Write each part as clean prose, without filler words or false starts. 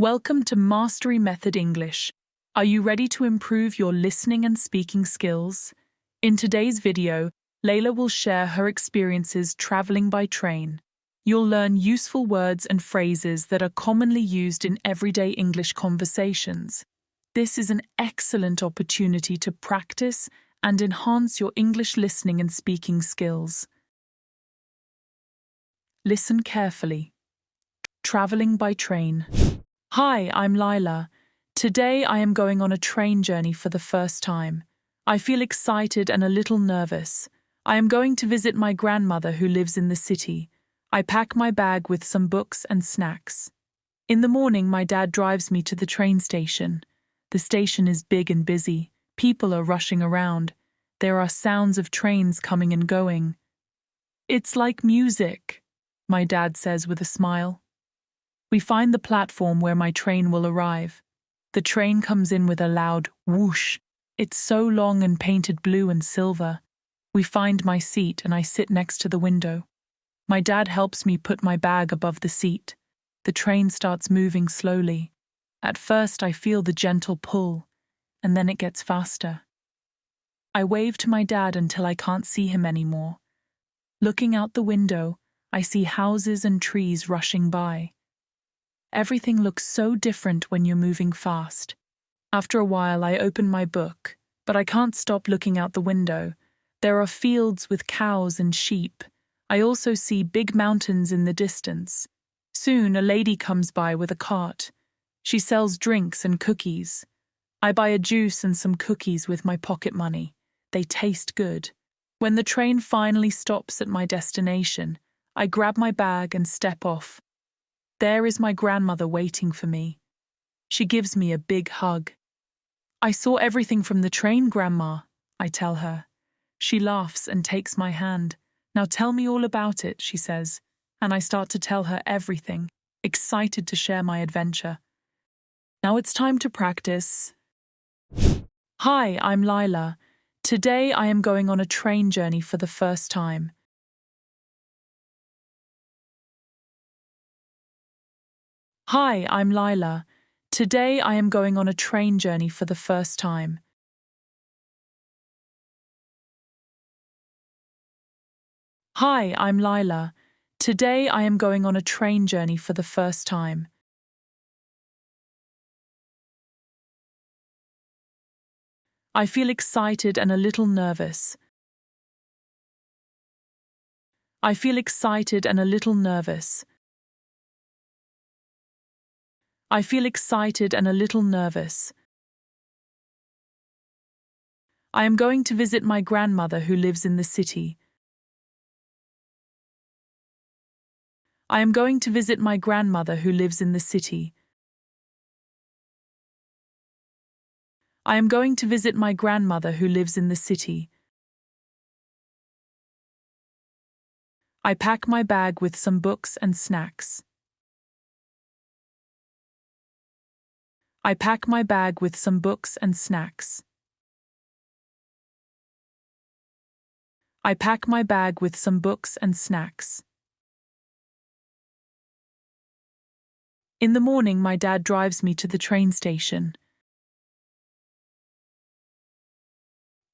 Welcome to Mastery Method English. Are you ready to improve your listening and speaking skills? In today's video, Laila will share her experiences traveling by train. You'll learn useful words and phrases that are commonly used in everyday English conversations. This is an excellent opportunity to practice and enhance your English listening and speaking skills. Listen carefully. Traveling by train. Hi, I'm Laila. Today I am going on a train journey for the first time. I feel excited and a little nervous. I am going to visit my grandmother who lives in the city. I pack my bag with some books and snacks. In the morning, my dad drives me to the train station. The station is big and busy. People are rushing around. There are sounds of trains coming and going. It's like music, my dad says with a smile. We find the platform where my train will arrive. The train comes in with a loud whoosh. It's so long and painted blue and silver. We find my seat and I sit next to the window. My dad helps me put my bag above the seat. The train starts moving slowly. At first I feel the gentle pull, and then it gets faster. I wave to my dad until I can't see him anymore. Looking out the window, I see houses and trees rushing by. Everything looks so different when you're moving fast. After a while, I open my book, but I can't stop looking out the window. There are fields with cows and sheep. I also see big mountains in the distance. Soon, a lady comes by with a cart. She sells drinks and cookies. I buy a juice and some cookies with my pocket money. They taste good. When the train finally stops at my destination, I grab my bag and step off. There is my grandmother waiting for me. She gives me a big hug. I saw everything from the train, Grandma, I tell her. She laughs and takes my hand. Now tell me all about it, she says, and I start to tell her everything, excited to share my adventure. Now it's time to practice. Hi, I'm Laila. Today I am going on a train journey for the first time. Hi, I'm Laila. Today I am going on a train journey for the first time. Hi, I'm Laila. Today I am going on a train journey for the first time. I feel excited and a little nervous. I feel excited and a little nervous. I feel excited and a little nervous. I am going to visit my grandmother who lives in the city. I am going to visit my grandmother who lives in the city. I am going to visit my grandmother who lives in the city. I pack my bag with some books and snacks. I pack my bag with some books and snacks. I pack my bag with some books and snacks. In the morning, my dad drives me to the train station.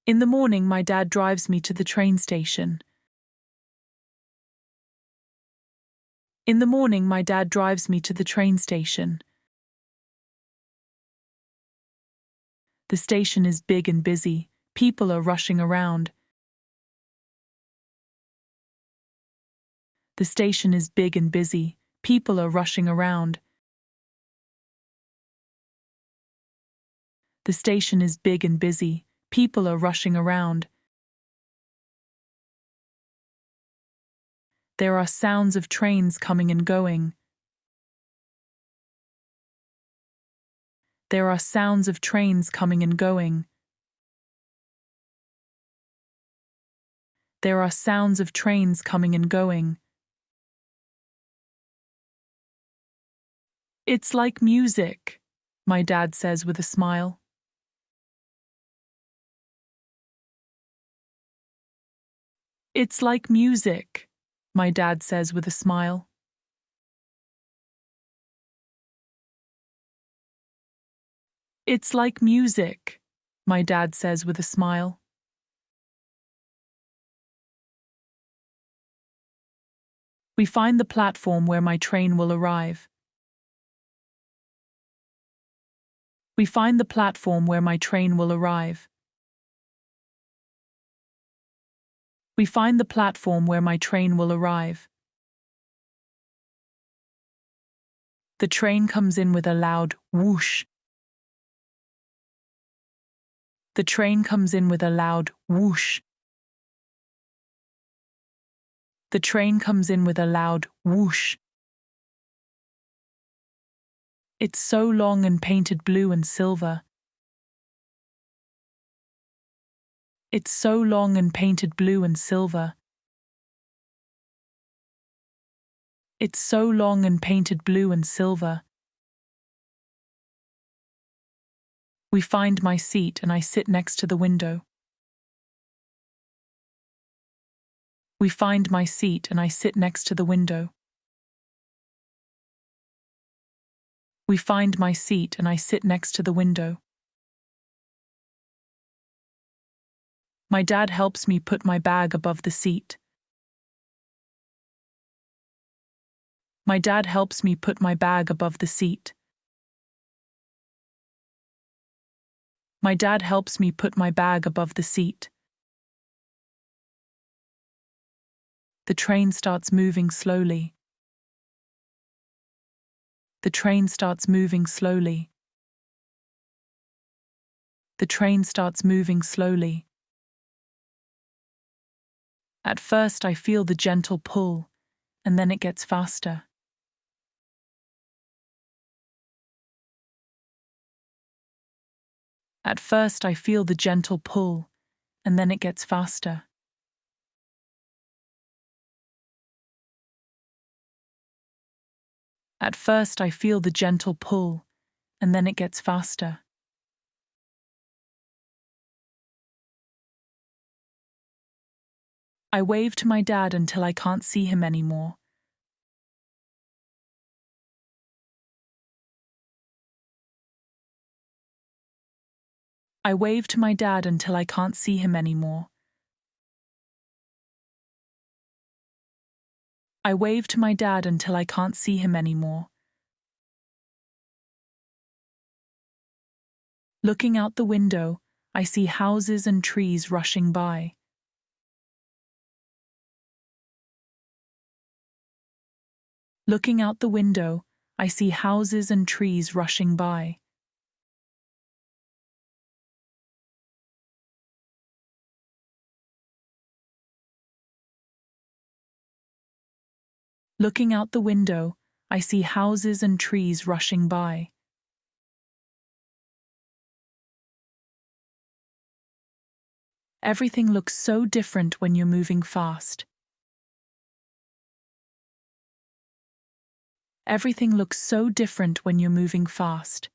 In the morning, my dad drives me to the train station. In the morning, my dad drives me to the train station. The station is big and busy. People are rushing around. The station is big and busy. People are rushing around. The station is big and busy. People are rushing around. There are sounds of trains coming and going. There are sounds of trains coming and going. There are sounds of trains coming and going. It's like music, my dad says with a smile. It's like music, my dad says with a smile. It's like music, my dad says with a smile. We find the platform where my train will arrive. We find the platform where my train will arrive. We find the platform where my train will arrive. The train comes in with a loud whoosh. The train comes in with a loud whoosh. The train comes in with a loud whoosh. It's so long and painted blue and silver. It's so long and painted blue and silver. It's so long and painted blue and silver. We find my seat and I sit next to the window. We find my seat and I sit next to the window. We find my seat and I sit next to the window. My dad helps me put my bag above the seat. My dad helps me put my bag above the seat. My dad helps me put my bag above the seat. The train starts moving slowly. The train starts moving slowly. The train starts moving slowly. At first I feel the gentle pull, and then it gets faster. At first I feel the gentle pull, and then it gets faster. At first I feel the gentle pull, and then it gets faster. I wave to my dad until I can't see him anymore. I wave to my dad until I can't see him anymore. I wave to my dad until I can't see him anymore. Looking out the window, I see houses and trees rushing by. Looking out the window, I see houses and trees rushing by. Looking out the window, I see houses and trees rushing by. Everything looks so different when you're moving fast. Everything looks so different when you're moving fast.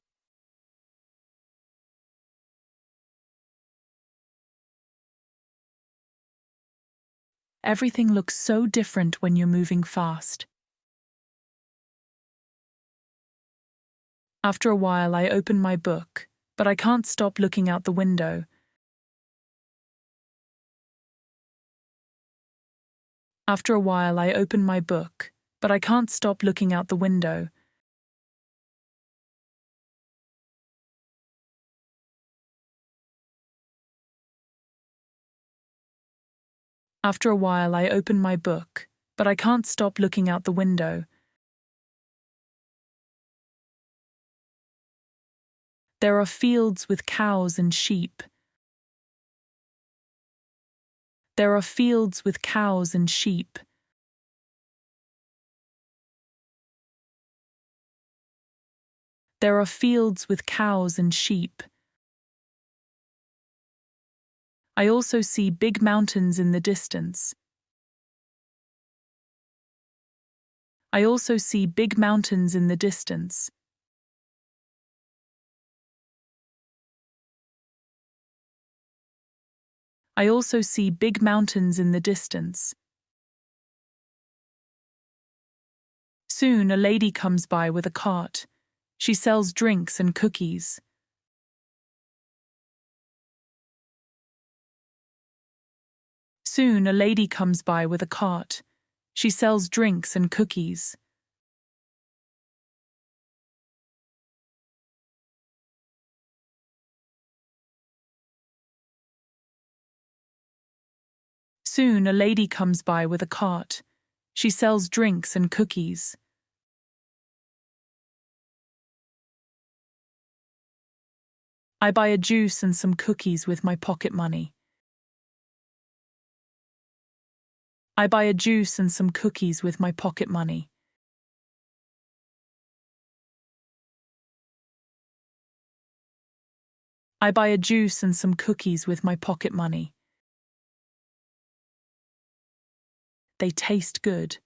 Everything looks so different when you're moving fast. After a while, I open my book, but I can't stop looking out the window. After a while, I open my book, but I can't stop looking out the window. After a while, I open my book, but I can't stop looking out the window. There are fields with cows and sheep. There are fields with cows and sheep. There are fields with cows and sheep. I also see big mountains in the distance. I also see big mountains in the distance. I also see big mountains in the distance. Soon a lady comes by with a cart. She sells drinks and cookies. Soon a lady comes by with a cart. She sells drinks and cookies. Soon a lady comes by with a cart. She sells drinks and cookies. I buy a juice and some cookies with my pocket money. I buy a juice and some cookies with my pocket money. I buy a juice and some cookies with my pocket money. They taste good.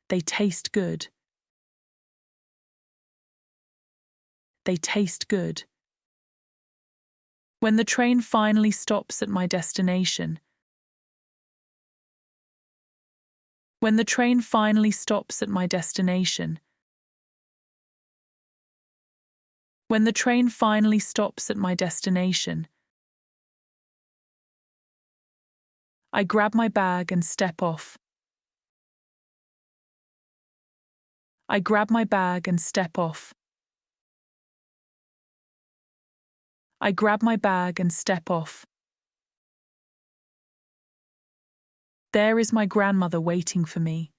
They taste good. They taste good. When the train finally stops at my destination. When the train finally stops at my destination. When the train finally stops at my destination. I grab my bag and step off. I grab my bag and step off. I grab my bag and step off. There is my grandmother waiting for me.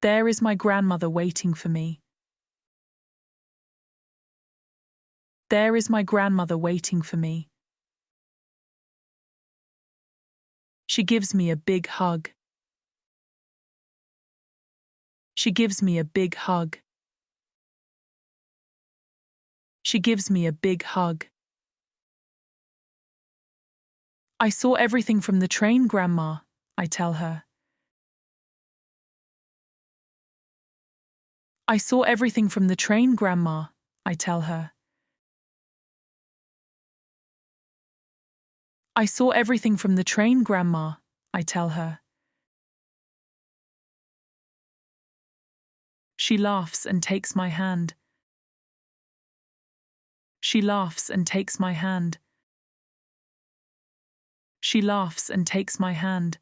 There is my grandmother waiting for me. There is my grandmother waiting for me. She gives me a big hug. She gives me a big hug. She gives me a big hug. I saw everything from the train, Grandma, I tell her. I saw everything from the train, Grandma, I tell her. I saw everything from the train, Grandma, I tell her. She laughs and takes my hand. She laughs and takes my hand. She laughs and takes my hand.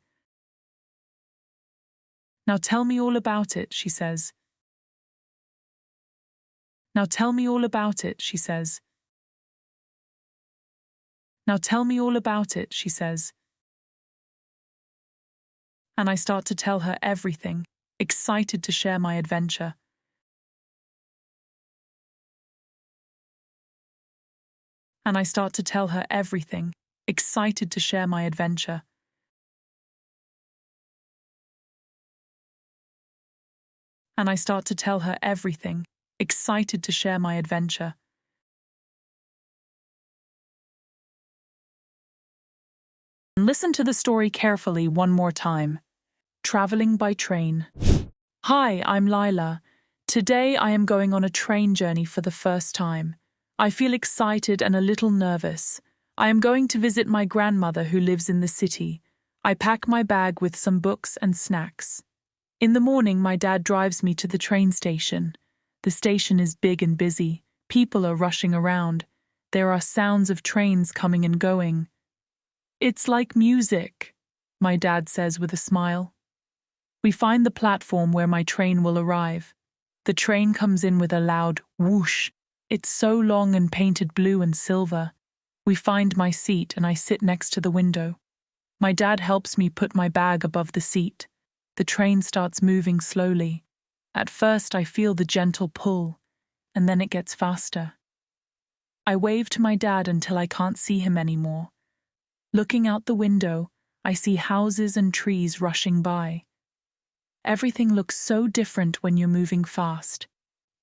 Now tell me all about it, she says. Now tell me all about it, she says. Now tell me all about it, she says. And I start to tell her everything, excited to share my adventure. And I start to tell her everything, excited to share my adventure. And I start to tell her everything, excited to share my adventure. Listen to the story carefully one more time. Traveling by train. Hi, I'm Laila. Today I am going on a train journey for the first time. I feel excited and a little nervous. I am going to visit my grandmother who lives in the city. I pack my bag with some books and snacks. In the morning, my dad drives me to the train station. The station is big and busy. People are rushing around. There are sounds of trains coming and going. It's like music, my dad says with a smile. We find the platform where my train will arrive. The train comes in with a loud whoosh. It's so long and painted blue and silver. We find my seat and I sit next to the window. My dad helps me put my bag above the seat. The train starts moving slowly. At first I feel the gentle pull, and then it gets faster. I wave to my dad until I can't see him anymore. Looking out the window, I see houses and trees rushing by. Everything looks so different when you're moving fast.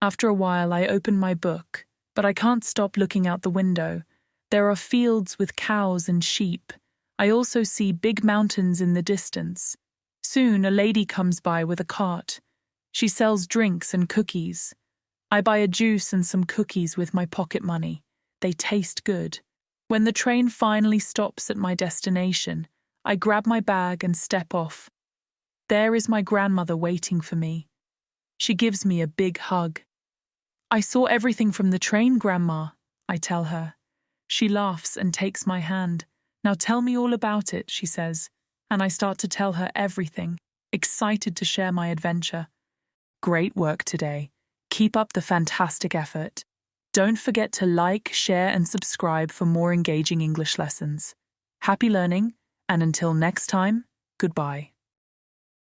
After a while, I open my book, but I can't stop looking out the window. There are fields with cows and sheep. I also see big mountains in the distance. Soon, a lady comes by with a cart. She sells drinks and cookies. I buy a juice and some cookies with my pocket money. They taste good. When the train finally stops at my destination, I grab my bag and step off. There is my grandmother waiting for me. She gives me a big hug. I saw everything from the train, Grandma, I tell her. She laughs and takes my hand. Now tell me all about it, she says, and I start to tell her everything, excited to share my adventure. Great work today. Keep up the fantastic effort. Don't forget to like, share, and subscribe for more engaging English lessons. Happy learning, and until next time, goodbye.